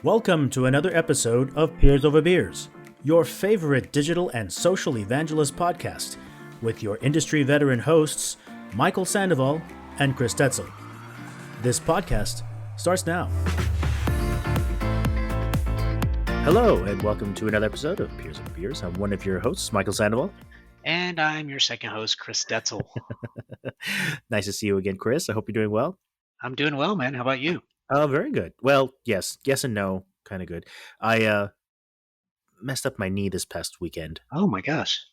Welcome to another episode of Peers Over Beers, your favorite digital and social evangelist podcast, with your industry veteran hosts, Michael Sandoval and Chris Tetzel. This podcast starts now. Hello, and welcome to another episode of Peers Over Beers. I'm one of your hosts, Michael Sandoval. And I'm your second host, Chris Detzel. Nice to see you again, Chris. I hope you're doing well. I'm doing well, man. How about you? Oh, very good. Well, yes and no, kind of good. I messed up my knee this past weekend Oh my gosh.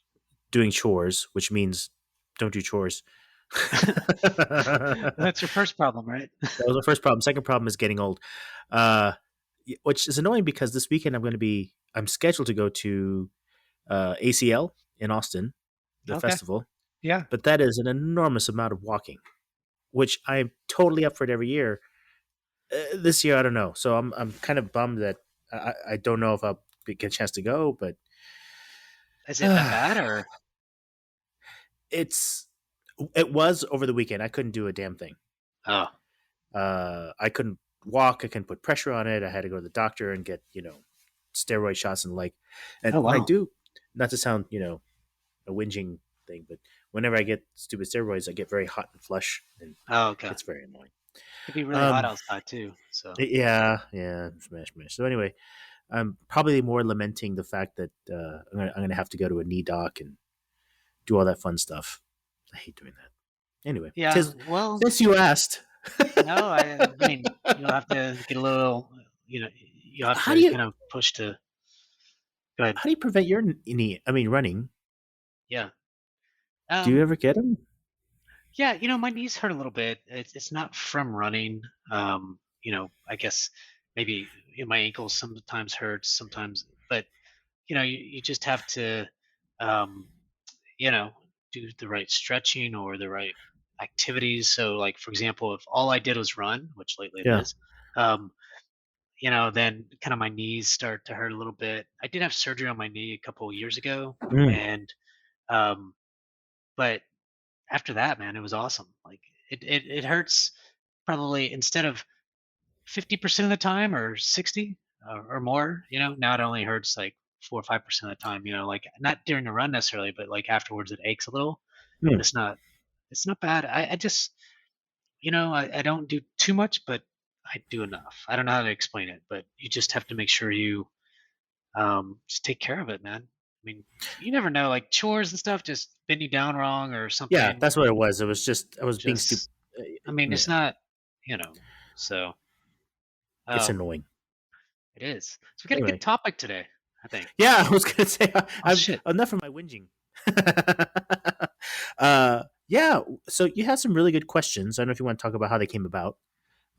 doing chores, which means don't do chores. That's your first problem, right? That was the first problem. Second problem is getting old, which is annoying because this weekend I'm scheduled to go to ACL in Austin, the Okay. festival, Yeah. but that is an enormous amount of walking, which I'm totally up for it every year. This year, I don't know. So I'm kind of bummed that I don't know if I'll get a chance to go, but Is it that bad or? it was over the weekend. I couldn't do a damn thing. Oh, I couldn't walk. I couldn't put pressure on it. I had to go to the doctor and get, steroid shots and like, and oh when I wow. do, not to sound, a whinging thing, but whenever I get stupid steroids, I get very hot and flush and Oh, okay. it's very annoying. It'd be really hot outside too. So Yeah, smash. So anyway, I'm probably more lamenting the fact that I'm gonna have to go to a knee doc and do all that fun stuff. I hate doing that. Anyway, yeah. Well, since you asked, no. I mean, you'll have to get a little. You'll have How to do you- kind of push to. Go ahead. how do you prevent your knee? I mean, running. Yeah. Do you ever get them? Yeah, my knees hurt a little bit. It's not from running. I guess maybe my ankles sometimes hurt sometimes, but you just have to um, do the right stretching or the right activities. So like for example, if all I did was run, which lately it Yeah. is, um, then kind of my knees start to hurt a little bit. I did have surgery on my knee a couple of years ago, Mm. and um, but after that, man, it was awesome. Like it hurts probably instead of 50% of the time or 60 or more, now it only hurts like 4 or 5% of the time, like not during the run necessarily, but like afterwards it aches a little, but Mm. it's not bad. I just, I don't do too much, but I do enough. I don't know how to explain it, but you just have to make sure you just take care of it, man. I mean, you never know, like chores and stuff just bend you down wrong or something. Yeah, that's what it was. It was just I was being stupid. Just, I mean, it's not, so It's um, annoying. it is. So we got a Anyway. good topic today, I think. Yeah, I was gonna say Shit. enough of my whinging. Yeah. So you had some really good questions. I don't know if you want to talk about how they came about,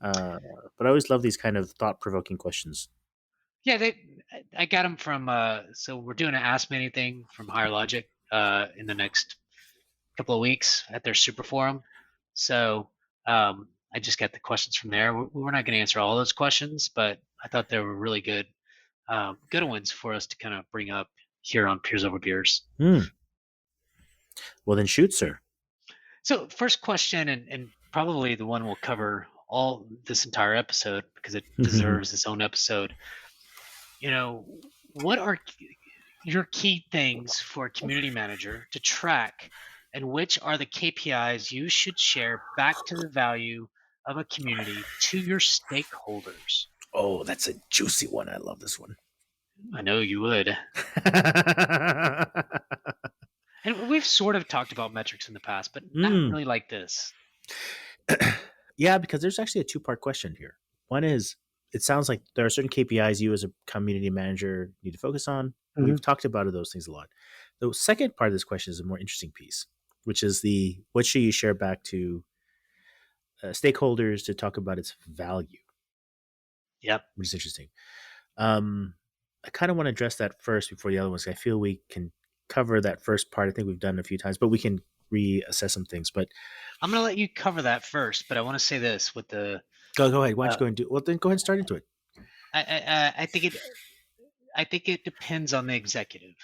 but I always love these kind of thought-provoking questions. Yeah, I got them from. So we're doing an Ask Me Anything from Higher Logic in the next couple of weeks at their super forum. So I just got the questions from there. We're not going to answer all those questions, but I thought they were really good ones for us to kind of bring up here on Peers Over Beers. Well, then shoot, sir. So first question, and probably the one we'll cover all this entire episode because it deserves its own episode. What are your key things for a community manager to track, and which are the KPIs you should share back to the value of a community to your stakeholders? Oh, that's a juicy one. I love this one. I know you would. And we've sort of talked about metrics in the past, but not really like this. Yeah, because there's actually a two-part question here. One is, it sounds like there are certain KPIs you as a community manager need to focus on. Mm-hmm. We've talked about those things a lot. The second part of this question is a more interesting piece, which is what should you share back to stakeholders to talk about its value? Yep. Which is interesting. I kind of want to address that first before the other ones. I feel we can cover that first part. I think we've done it a few times, but we can reassess some things. But I'm going to let you cover that first, but I want to say this with the... Go ahead. Why don't you go and do... Well, then go ahead and start into it. I think it depends on the executive.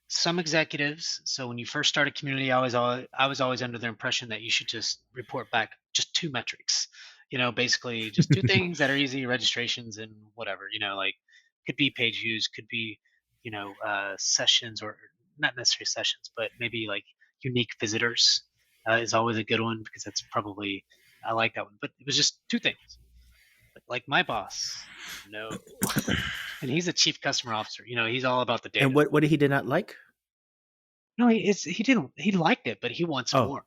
Some executives, so when you first start a community, I was always under the impression that you should just report back just 2 metrics. Basically just two things that are easy: registrations and whatever. Like could be page views, could be sessions, or not necessarily sessions, but maybe like unique visitors is always a good one because that's probably I like that one. But it was just two things. But like my boss, no, and he's a chief customer officer. He's all about the And data. what did he did not like? No, he didn't. He liked it, but he wants Oh, more.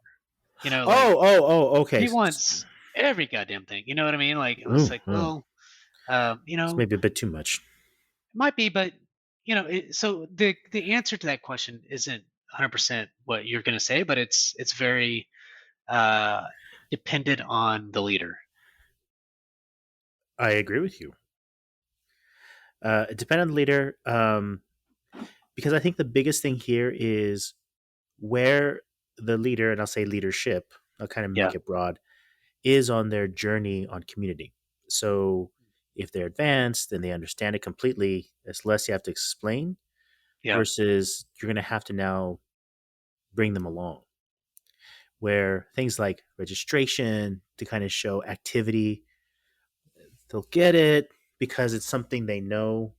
Like okay. he wants every goddamn thing. You know what I mean? Like it was Ooh, like, ooh. well, It's maybe a bit too much. it might be, but so the answer to that question isn't 100% what you're going to say, but it's very uh, dependent on the leader. I agree with you. It depends on the leader, because I think the biggest thing here is where the leader, and I'll say leadership, I'll kind of Yeah, make it broad, is on their journey on community. So if they're advanced, then they understand it completely. It's less you have to explain yeah, versus you're going to have to now bring them along. Where things like registration to kind of show activity, they'll get it because it's something they know.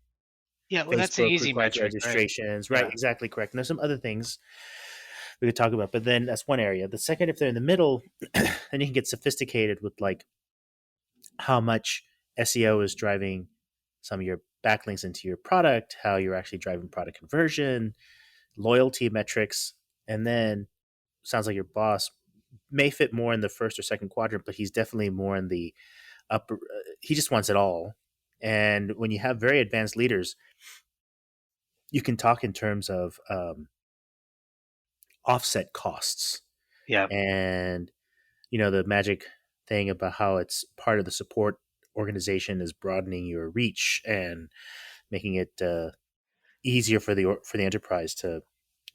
yeah. Well, that's an Facebook easy requires metric, right? registrations, right? Yeah, Exactly correct. And there's some other things we could talk about, but then that's one area. The second, if they're in the middle, then you can get sophisticated with like how much SEO is driving some of your backlinks into your product, how you're actually driving product conversion, loyalty metrics, and then sounds like your boss may fit more in the first or second quadrant, but he's definitely more in the upper. He just wants it all. And when you have very advanced leaders, you can talk in terms of offset costs yeah. and the magic thing about how it's part of the support organization is broadening your reach and making it easier for the enterprise to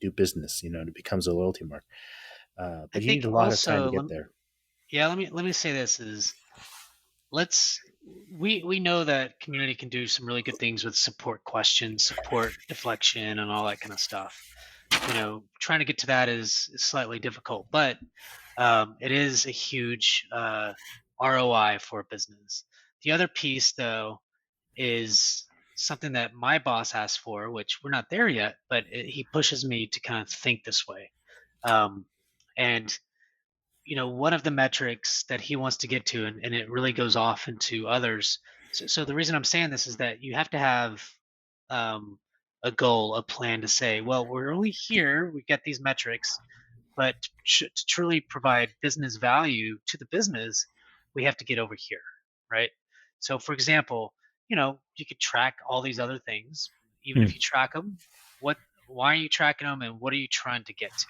do business. It becomes a loyalty mark, I but you need think a lot of time to also, get there. yeah. Let me say this is let's we know that community can do some really good things with support questions, support deflection, and all that kind of stuff. Trying to get to that is slightly difficult, but it is a huge ROI for a business. The other piece, though, is something that my boss asked for, which we're not there yet, but he pushes me to kind of think this way. Um, and one of the metrics that he wants to get to, and it really goes off into others. So the reason I'm saying this is that you have to have um, a goal, a plan to say, well, we're only here, we've got these metrics, but to truly provide business value to the business, we have to get over here, right? So, for example, you could track all these other things. Even Hmm. if you track them, what, why are you tracking them, and what are you trying to get to?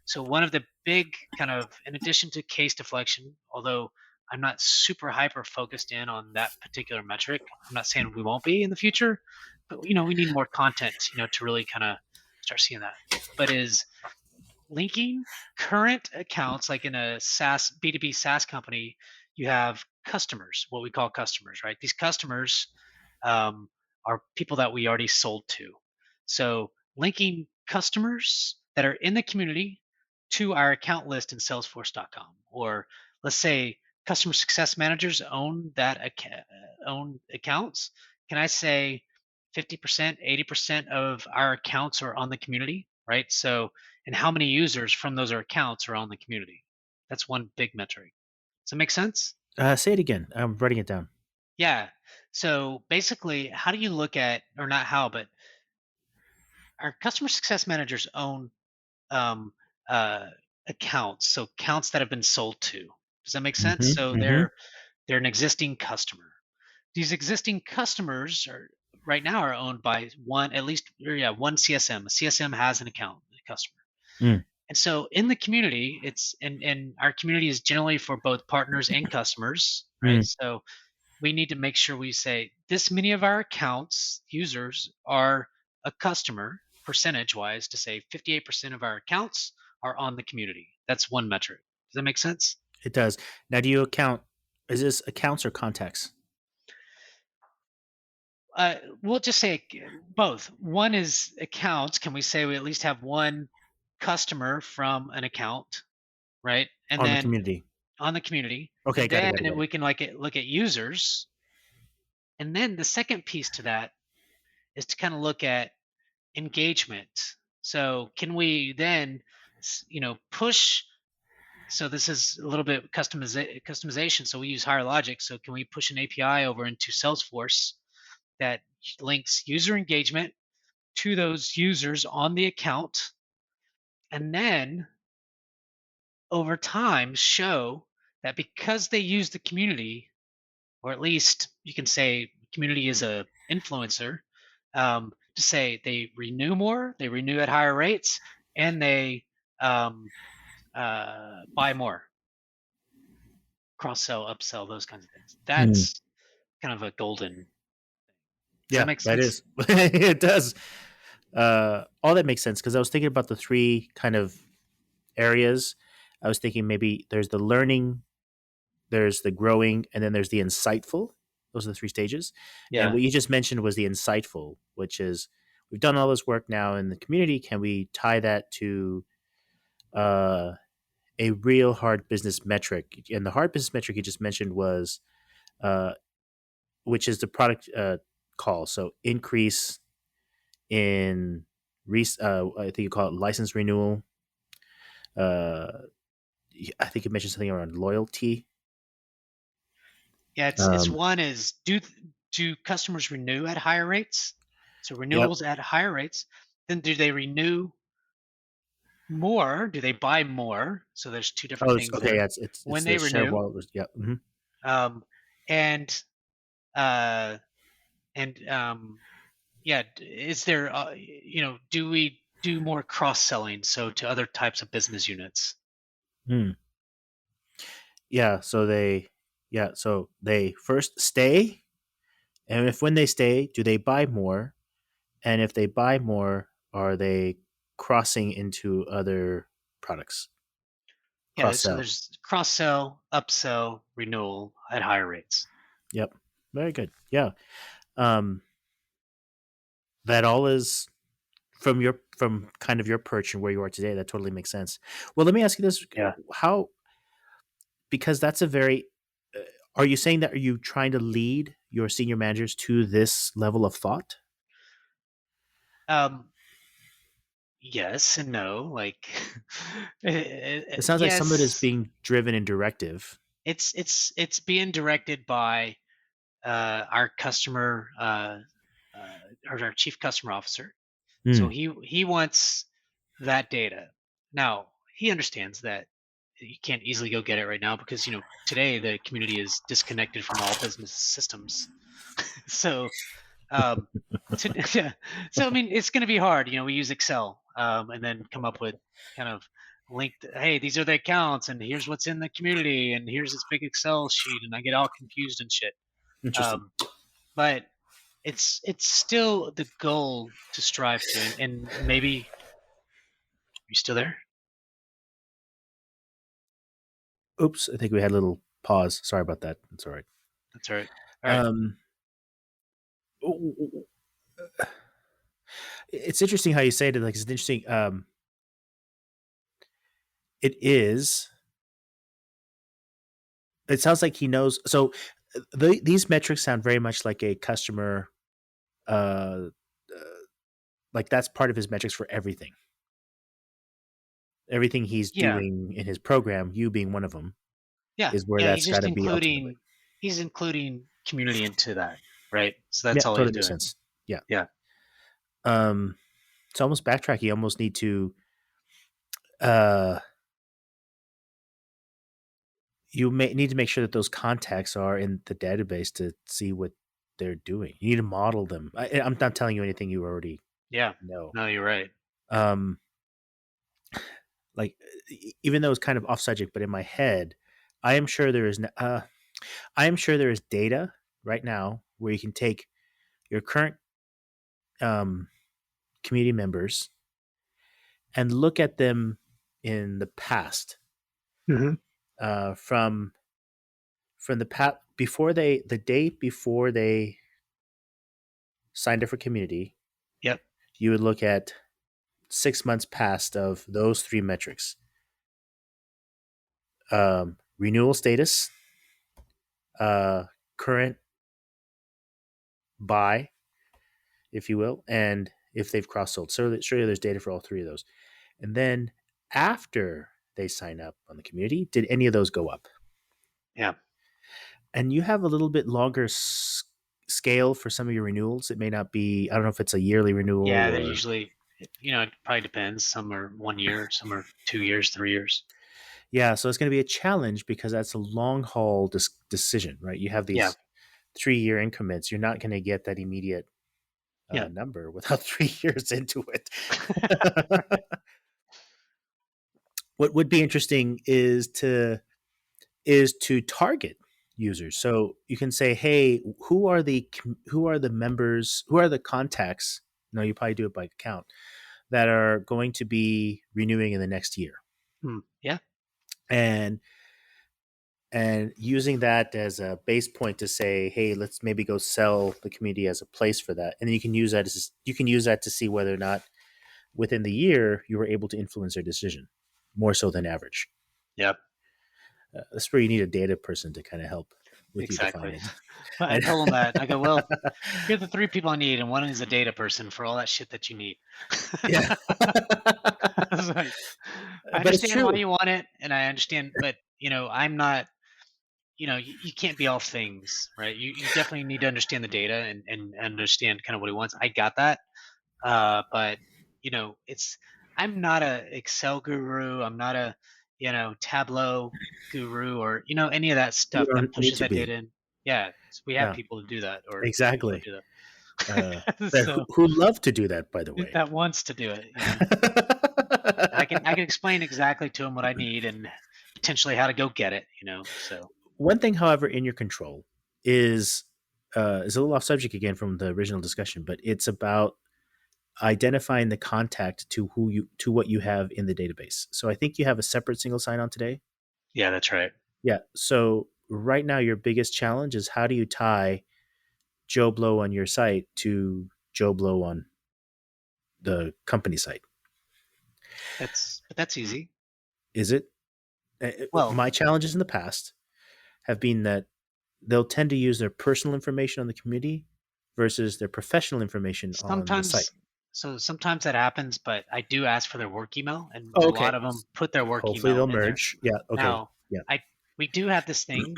So, one of the big kind of, in addition to case deflection, although I'm not super hyper focused in on that particular metric, I'm not saying we won't be in the future, but we need more content, to really kind of start seeing that. But is linking current accounts, like in a SaaS, B2B SaaS company, you have customers, what we call customers, right? These customers um, are people that we already sold to. So linking customers that are in the community to our account list in salesforce.com, or let's say customer success managers own own accounts. Can I say 50%, 80% of our accounts are on the community, right? So, and how many users from those accounts are on the community? That's one big metric. Does that make sense? Say it again. I'm writing it down. Yeah. So basically, how do you look at, or not how, but our customer success managers own um, uh, accounts, so accounts that have been sold to. Does that make sense? Hmm. So Hmm. they're an existing customer. These existing customers are right now are owned by one, at least, or yeah, one CSM. A CSM has an account, a customer. Mm. And so in the community, and our community is generally for both partners and customers, right? Mm. So we need to make sure we say this many of our accounts users are a customer, percentage wise, to say 58% of our accounts are on the community. That's one metric. Does that make sense? It does. Now, do you account? Is this accounts or contacts? We'll just say both. One is accounts. Can we say we at least have one customer from an account, right? And On the then community. on the community, Okay, and got it, then got it, got it. we can look at users, and then the second piece to that is to kind of look at engagement. So can we then, push? So this is a little bit customization. So we use Higher Logic. So can we push an API over into Salesforce that links user engagement to those users on the account, and then over time show that because they use the community, or at least you can say community is a influencer, to say they renew more, they renew at higher rates, and they um, buy more, cross sell, upsell, those kinds of things. Hmm. That's kind of a golden. Does that Yeah, make that sense? is. It does. All that makes sense because I was thinking about the three kind of areas. I was thinking maybe there's the learning, there's the growing, and then there's the insightful. Those are the three stages. And Yeah. what you just mentioned was the insightful, which is we've done all this work now in the community. Can we tie that to uh, a real hard business metric? And the hard business metric you just mentioned was, uh, which is the product call. So increase in, I think you call it license renewal. Uh, I think you mentioned something around loyalty. Yeah, it's Um, one is do customers renew at higher rates? So yep. renewals at higher rates. Then do they renew more? Do they buy more? So there's two different Oh, things okay. there. Yeah, it's When the they share of renew, wallet. Yeah. Mhm. um, and uh, yeah, is there do we do more cross selling so to other types of business units? Hmm. Yeah. So they first stay, and if when they stay, do they buy more? And if they buy more, are they crossing into other products? Yeah, Cross so sell. there's cross sell, upsell, renewal at higher rates. Yep. Very good. Yeah. Um, that all is from kind of your perch and where you are today. That totally makes sense. Well, let me ask you this: Yeah. how, because that's a very are you saying that, are you trying to lead your senior managers to this level of thought? Um, yes and no. Like, It sounds like some of it is yes, being driven in directive. it's being directed by our customer, or our chief customer officer. So Hmm. he wants that data. Now he understands that you can't easily go get it right now because today the community is disconnected from all business systems. So um, yeah. So I mean, it's going to be hard. We use Excel, and then come up with kind of linked. Hey, these are the accounts, and here's what's in the community, and here's this big Excel sheet, and I get all confused and shit. Interesting. Um, but it's still the goal to strive to, and maybe you still there. Oops, I think we had a little pause. Sorry about that. That's all right. That's all right. All right. Um, it's interesting how you say it. Like it's interesting. It is. It sounds like he knows. So these metrics sound very much like a customer. Uh, like that's part of his metrics for everything. Everything he's Yeah. doing in his program, you being one of them, Yeah. is where Yeah. He's that's got just to be ultimately. including community into that, right? So Yeah, that's all he's totally makes doing. sense. Yeah. Yeah. Um, it's almost backtrack. You almost need to. Uh, you may need to make sure that those contacts are in the database to see what they're doing. You need to model them. I'm not telling you anything you already Yeah. know. No, you're right. Um, like even though it's kind of off subject, but in my head, I am sure there is. I am sure there is data right now where you can take your current um, community members and look at them in the past, Hmm. uh, from the past before the day before they signed up for community. Yep. You would look at 6 months past of those three metrics: renewal status, uh, current buy, if you will, and if they've cross sold. So surely there's data for all three of those. And then after they sign up on the community, did any of those go up? Yeah. And you have a little bit longer scale for some of your renewals. It may not be, I don't know if it's a yearly renewal Yeah, they're or, usually, it probably depends. Some are 1 year, some are 2 years, 3 years. yeah. So it's going to be a challenge because that's a long haul decision, right? You have Yeah. these 3 year increments. You're not going to get that immediate Yeah. number without 3 years into it. What would be interesting is to target users. So you can say, "Hey, who are the members? Who are the contacts?" No, you probably do it by account that are going to be renewing in the next year, Yeah. and using that as a base point to say, "Hey, let's maybe go sell the community as a place for that," and then you can use that to see whether or not within the year you were able to influence their decision more so than average. Yep. That's where you need a data person to kind of help with you define Exactly. it. Well, I And told them that. I go, well, here are the three people I need, and one is a data person for all that shit that you need. yeah, I was like, I but it's understand why true. you want it, and I understand, but I'm not. You can't be all things, right? You definitely need to understand the data and understand kind of what he wants. I got that, but it's I'm not a Excel guru. I'm not a Tableau guru or any of that You stuff that don't need pushes to that be. data in. Yeah, we have Yeah, people to do that, or people that exactly. do Uh, that. that who, So who love to do that, by the way. that wants to do it. I can explain exactly to them what I need and potentially how to go get it. So One thing, however, in your control is a little off subject again from the original discussion, but it's about identifying the contact to what you have in the database. So I think you have a separate single sign-on today. yeah, that's right. Yeah. So right now, your biggest challenge is how do you tie Joe Blow on your site to Joe Blow on the company site? But that's easy. Is it? Well, My challenges in the past have been that they'll tend to use their personal information on the community versus their professional information on the site. sometimes sometimes that happens, but I do ask for their work email, and Oh, a okay. lot of them put their work Hopefully email they'll in there. merge. Yeah. Okay. Now, Yeah. I we do have this thing.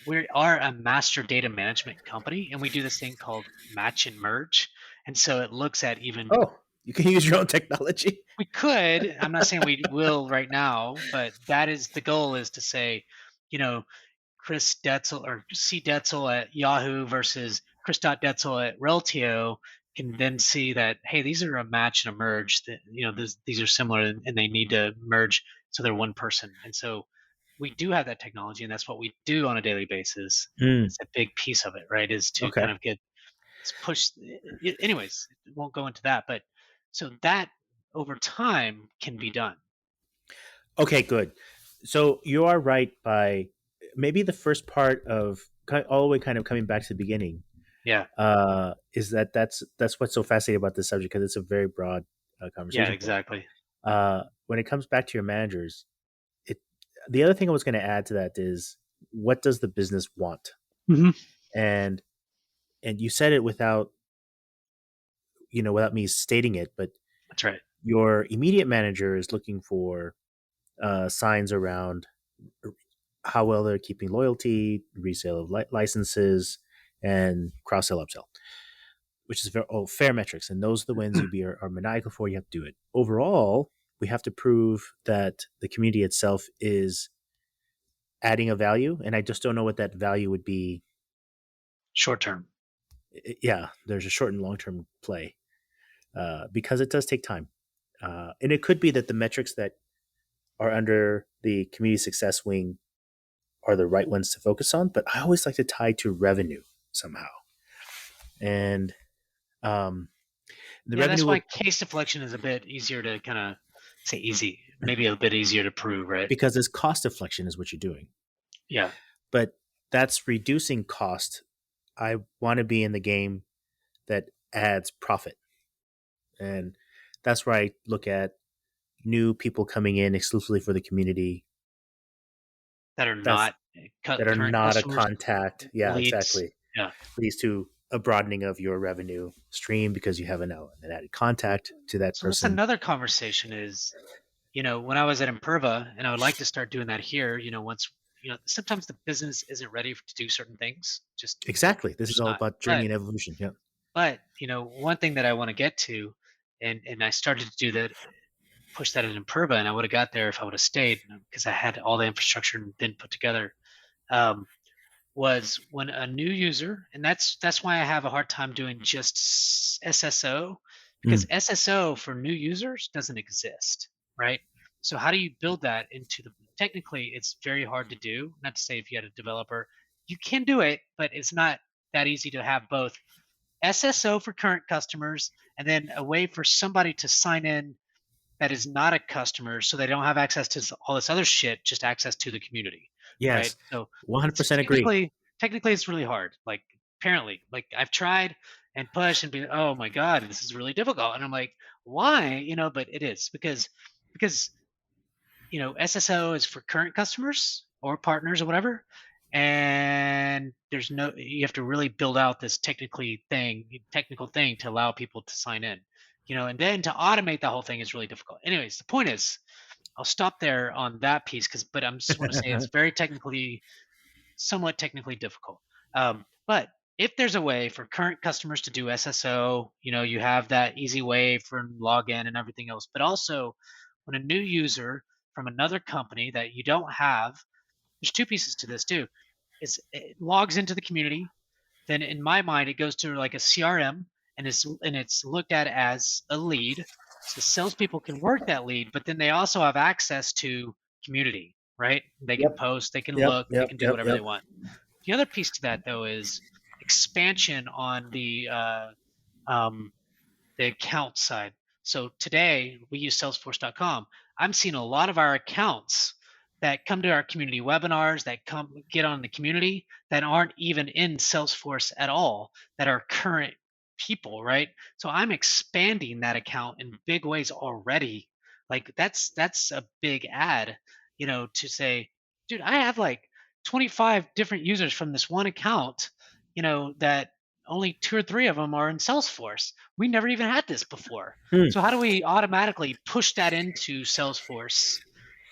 We are a master data management company, and we do this thing called match and merge. And so it looks at even Oh, you can use your own technology. we could. I'm not saying we will right now, but that is the goal. Is to say, you know, Chris Detzel or C Detzel at Yahoo versus Chris.Detzel at Reltio can then see that, hey, these are a match and a merge. That these are similar and they need to merge so they're one person. And so we do have that technology, and that's what we do on a daily basis. Mm, It's a big piece of it, right? Is to okay. kind of get push. Anyways, won't go into that, but so that over time can be done. Okay, good. So you are right by maybe the first part of all the way kind of coming back to the beginning Yeah, is that's what's so fascinating about this subject because it's a very broad yeah, conversation point. exactly. When it comes back to your managers, it the other thing I was going to add to that is what does the business want? Hmm. And you said it without me stating it, but That's right. your immediate manager is looking for signs around how well they're keeping loyalty, resale of licenses, and cross sell upsell, which is fair metrics. And those are the wins are maniacal for. You have to do it. Overall, we have to prove that the community itself is adding a value. And I just don't know what that value would be. Short term. Yeah, there's a short and long term play because it does take time. And it could be that the metrics that are under the community success wing are the right ones to focus on, but I always like to tie to revenue somehow. And um, the Yeah, revenue that's why will, case deflection is a bit easier to kind of say easy, maybe a bit easier to prove, right? because it's cost deflection is what you're doing, Yeah, but that's reducing cost. I want to be in the game that adds profit. And that's where I look at new people coming in exclusively for the community that are That's not that are current not a customers contact. Yeah, leads. exactly. Yeah. Leads to a broadening of your revenue stream because you have an added contact to that So that's person. another conversation is, when I was at Imperva, and I would like to start doing that here, once, sometimes the business isn't ready to do certain things, just Exactly. This is just all not. about journey and evolution. Yeah. One thing that I want to get to, and I started to do that, push that in Imperva, and I would have got there if I would have stayed because I had all the infrastructure and then put together. Um, was when a new user, and that's why I have a hard time doing just SSO, because Mm. SSO for new users doesn't exist, right? So how do you build that into the technically it's very hard to do. Not to say if you had a developer, you can do it, but it's not that easy to have both SSO for current customers and then a way for somebody to sign in that is not a customer so they don't have access to all this other shit, just access to the community, right? Yes. So it's 100% agree. technically it's really hard. Like apparently, like I've tried and pushed and be, oh my god, this is really difficult, and I'm like, why? But it is because SSO is for current customers or partners or whatever, and you have to really build out this technical thing to allow people to sign in, and then to automate the whole thing is really difficult. Anyways, the point is, I'll stop there on that piece but I just want to say it's very somewhat technically difficult. But if there's a way for current customers to do SSO, you have that easy way for login and everything else. But also, when a new user from another company that you don't have, there's two pieces to this too. It logs into the community, then in my mind it goes to like a CRM and it's looked at as a lead. So salespeople can work that lead, but then they also have access to community, right? They can Yep. post, they can Yep. look, they Yep. can do Yep. whatever they Yep. want. The other piece to that though is expansion on um, the account side. So today we use Salesforce.com. I'm seeing a lot of our accounts that come to our community webinars, that come get on the community, that aren't even in Salesforce at all, that are current people, right? So I'm expanding that account in big ways already. Like that's a big ad, to say, dude, I have like 25 different users from this one account, that only two or three of them are in Salesforce. We never even had this before. Hmm. So how do we automatically push that into Salesforce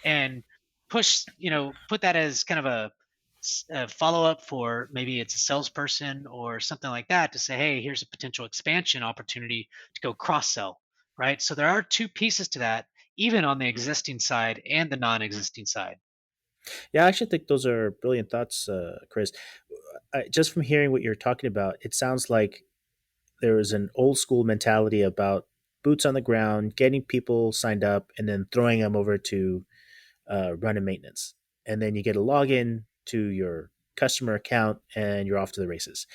and put that as kind of a follow up for maybe it's a salesperson or something like that to say, hey, here's a potential expansion opportunity to go cross sell, right? So there are two pieces to that, even on the existing side and the non existing side. Yeah, I actually think those are brilliant thoughts, Chris. Just from hearing what you're talking about, it sounds like there was an old school mentality about boots on the ground, getting people signed up, and then throwing them over to run and maintenance. And then you get a login to your customer account and you're off to the races.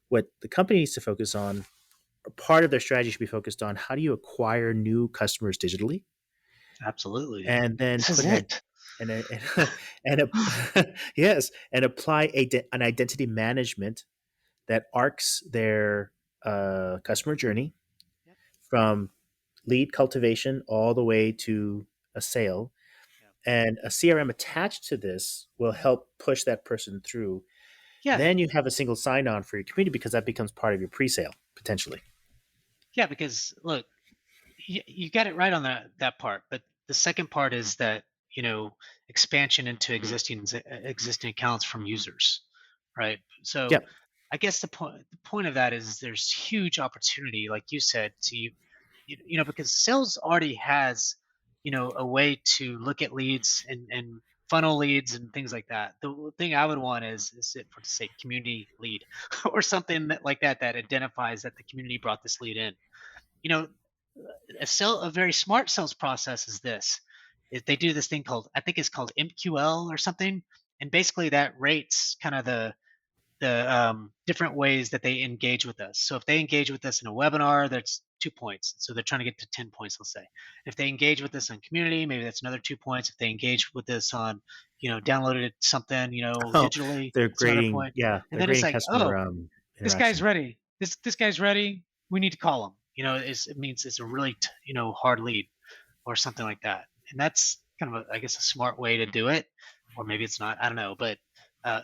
What the company needs to focus on, or part of their strategy should be focused on how do you acquire new customers digitally Absolutely. and then This is put it. and a, yes, and apply an identity management that arcs their customer journey Yep. from lead cultivation all the way to a sale. Yep. And a CRM attached to this will help push that person through. Yeah. Then you have a single sign on for your community because that becomes part of your pre sale potentially. Yeah. Because look, you got it right on that part, but the second part is that expansion into existing accounts from users, right? So Yep. I guess the point of that is there's huge opportunity, like you said, to because sales already has a way to look at leads and funnel leads and things like that. The thing I would want is it for to say community lead or something like that identifies that the community brought this lead in. You know, a very smart sales process is this: is they do this thing called, I think it's called MQL or something, and basically that rates kind of the different ways that they engage with us. So if they engage with us in a webinar, that's 2 points. So they're trying to get to 10 points, let's say. If they engage with us on community, maybe that's another 2 points. If they engage with us on, downloaded something, Oh, digitally, they're it's another grading. point. Yeah, And they're then it's grading like, customer oh, this guy's interaction. ready. This guy's ready. We need to call him. It means it's a really hard lead or something like that. And that's kind of I guess a smart way to do it. or maybe it's not. I don't know, but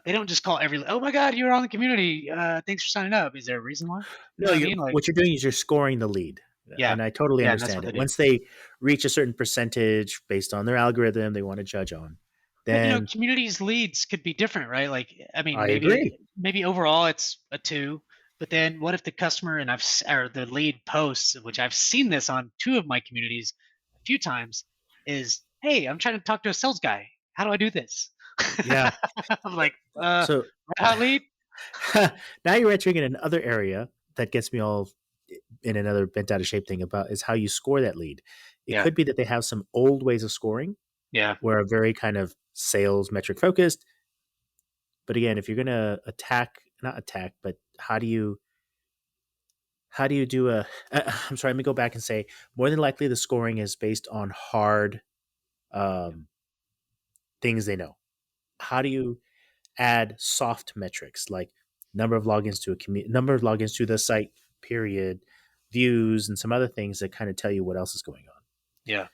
they don't just call every. Oh my God, you're on the community. Thanks for signing up. Is there a reason why? You No, know what I you're mean? Like, what you're doing is you're scoring the lead, yeah, and I totally yeah, and that's understand what they it. do. Once they reach a certain percentage based on their algorithm they want to judge on, But then communities leads could be different, right? Like, I mean, I maybe agree. maybe overall it's a two, but then what if the customer and or the lead posts, which I've seen this on two of my communities a few times, is hey, I'm trying to talk to a sales guy. How do I do this? Yeah. I'm like, So red hot lead. now you're entering in another area that gets me all in another bent out of shape thing about is how you score that lead. It Yeah, could be that they have some old ways of scoring yeah, where are very kind of sales metric focused. But again, if you're going to not attack, but how do you do a? I'm sorry, let me go back and say more than likely the scoring is based on hard um, things they know. How do you add soft metrics like number of logins to number of logins to the site, period, views, and some other things that kind of tell you what else is going yeah.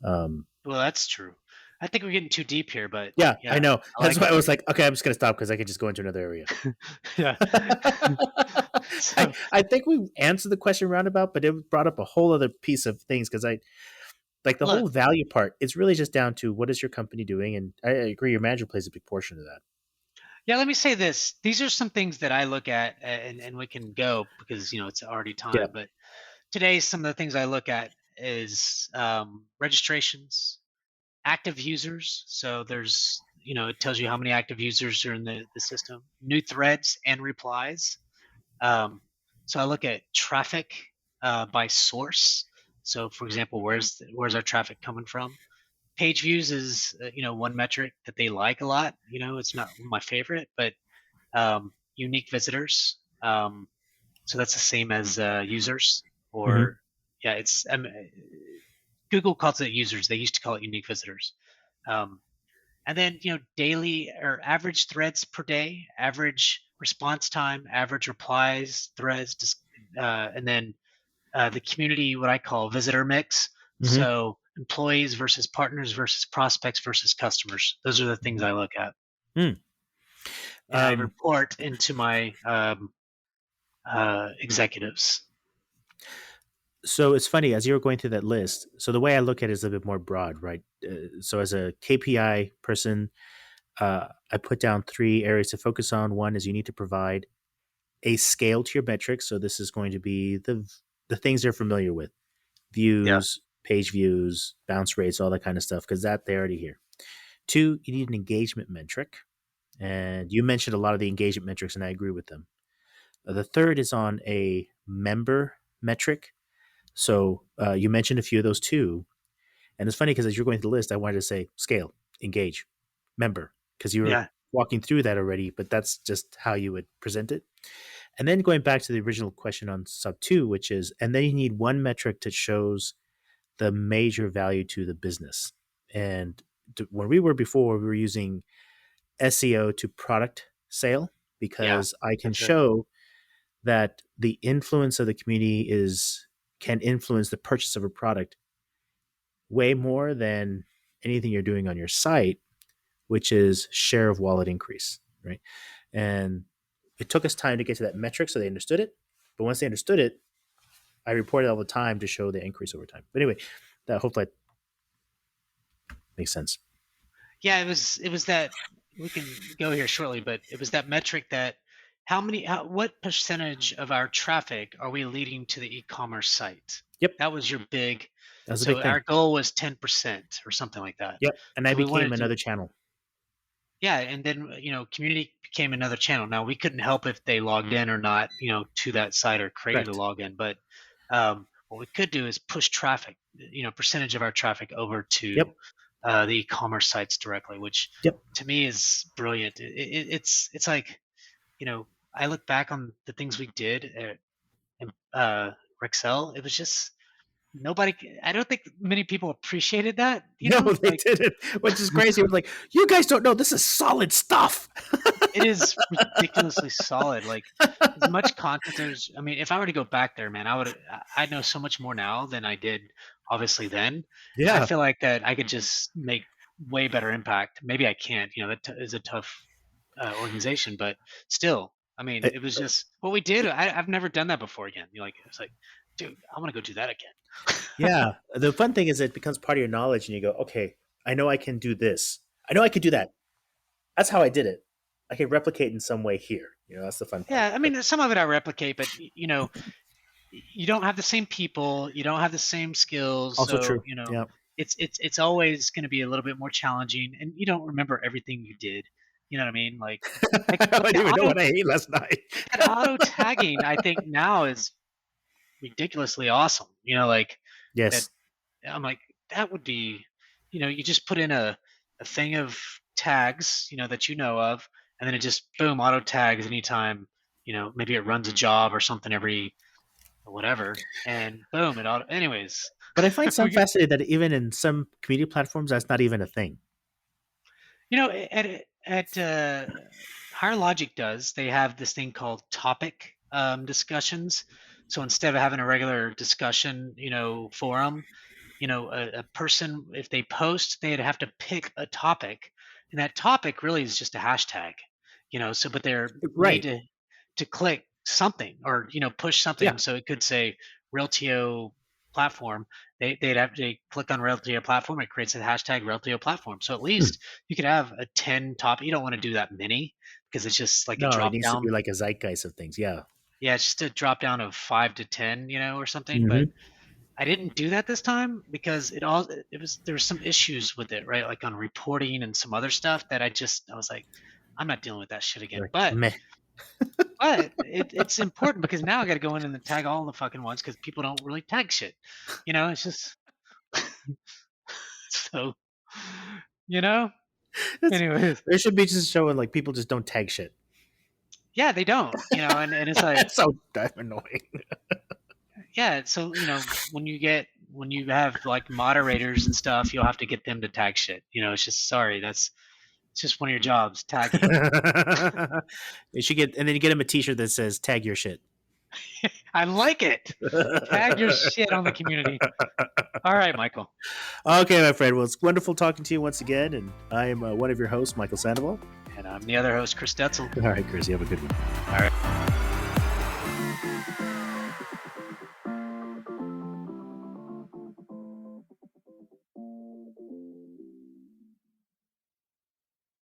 on. Well, that's true. I think we're getting too deep here, but Yeah, I yeah, know. I That's like why I it. was like, okay, I'm just gonna stop because I could just go into another area. Yeah. I, So I think we answered the question roundabout, but it brought up a whole other piece of things because I like the look, whole value part. It's really just down to what is your company doing, and I agree, your manager plays a big portion of that. yeah, let me say this. These are some things that I look at, and we can go because it's already Yeah. time. But today, some of the things I look at is registrations, active users. So there's it tells you how many active users are in the system, new threads and replies. Um, so I look at traffic by source. So for example, where's our traffic coming from? Page views is one metric that they like a lot. It's not my favorite, but unique visitors. So that's the same as users, Hmm. or yeah, it's Google calls it users. They used to call it unique visitors. Um, and then daily or average threads per day, average response time, average replies, threads, and then the community, what I call visitor mix. Hmm. So employees versus partners versus prospects versus customers. Those are the things I look at, Mm. and I Um, report into my executives. so it's funny as you were going through that list. So the way I look at it is a bit more broad, right? So as a KPI person, I put down three areas to focus on. One is you need to provide a scale to your metrics. So this is going to be the things they're familiar with: Yeah, views, page views, bounce rates, all that kind of stuff, because that they already hear. Two, you need an engagement metric, and you mentioned a lot of the engagement metrics, and I agree with them. The third is on a member metric. So you mentioned a few of those too, and it's funny because as you're going through the list, I wanted to say scale, engage, member, because you were yeah, walking through that already, but that's just how you would present it. And then going back to the original question on sub two, which is, and then you need one metric that shows the major value to the business. And when we were before, we were using SEO to product sale yeah. because I can That's it. show that the influence of the community is can influence the purchase of a product way more than anything you're doing on your site, which is share of wallet increase, right? And it took us time to get to that metric so they understood it. But once they understood it, I reported all the time to show the increase over time. But anyway, that hopefully makes sense. Yeah, it was that we can go here shortly, but it was that metric that what percentage of our traffic are we leading to the e-commerce site? Yep, That was your big. that was a So big thing. our goal was 10% or something like that. Yep, and I So we became wanted to, another channel. yeah, and then community became another channel. Now we couldn't help if they logged in or not, to that site or created a Correct. login, but what we could do is push traffic, percentage of our traffic over to Yep. the e-commerce sites directly, which Yep. to me is brilliant. It's like I look back on the things we did at Rexel. It was just nobody. I don't think many people appreciated that. No, they Like didn't, which is crazy. It was like, you guys don't know this is solid stuff. it is ridiculously solid. Like as much content there's. I mean, if I were to go back there, man, I know so much more now than I did obviously then. I Yeah. feel like that I could just make way better impact. Maybe I can't. That is a tough organization, but still, I mean, Uh, it was just what we did. I've never done that before again. It's like, dude, I want to go do that again. yeah. The fun thing is it becomes part of your knowledge, and you go, okay, I know I can do this. I know I could do that. That's how I did it. I can replicate in some way here. That's the fun part. Yeah, I But mean, some of it I replicate, but you don't have the same people, you don't have the same skills, also so true. Yeah. it's always going to be a little bit more challenging, and you don't remember everything you did. You know what I mean? Like I like don't even know what I ate last night. that auto tagging, I think now is ridiculously awesome. Like that. Yes. I'm like, that would be, you just put in a thing of tags, that you know of, and then it just boom auto tags anytime. Maybe it runs a job or something every whatever, and boom, it auto. Anyways, But I find some we get, fascinating that even in some community platforms, that's not even a thing. at Higher Logic does they have this thing called topic discussions. So instead of having a regular discussion, forum, a person, if they post, they'd have to pick a topic, and that topic really is just a hashtag. So but they're made Right. to click something, or push Yeah. something, so it could say Realtio platform. They'd have to click on Realtio platform, it creates a hashtag Realtio platform, so at Hmm. least you could have a 10 topic. You don't want to do that many because it's just like a No, it drop needs to be down. like a zeitgeist of things. Yeah. Yeah, it's just a drop down of 5 to 10, or something. But Hmm. I didn't do that this time because there was some issues with it, right? Like on reporting and some other stuff that I was like, I'm not dealing with that shit again. Like, But meh. it's important because now I got to go in and tag all the fucking ones because people don't really tag shit. It's just so you know. It's, Anyways, there should be just showing like people just don't tag shit. yeah, they don't. And it's like, That's so damn annoying. yeah. So when you have like moderators and stuff, you'll have to get them to tag shit. It's just sorry. It's just one of your jobs, tagging. You should get, and then you get him a T-shirt that says "Tag your shit." I like it. Tag your shit on the community. All right, Michael. Okay, my friend. Well, it's wonderful talking to you once again, and I am one of your hosts, Michael Sandoval. And I'm the other host, Chris Detzel. All right, Chris, you have a good one. All right.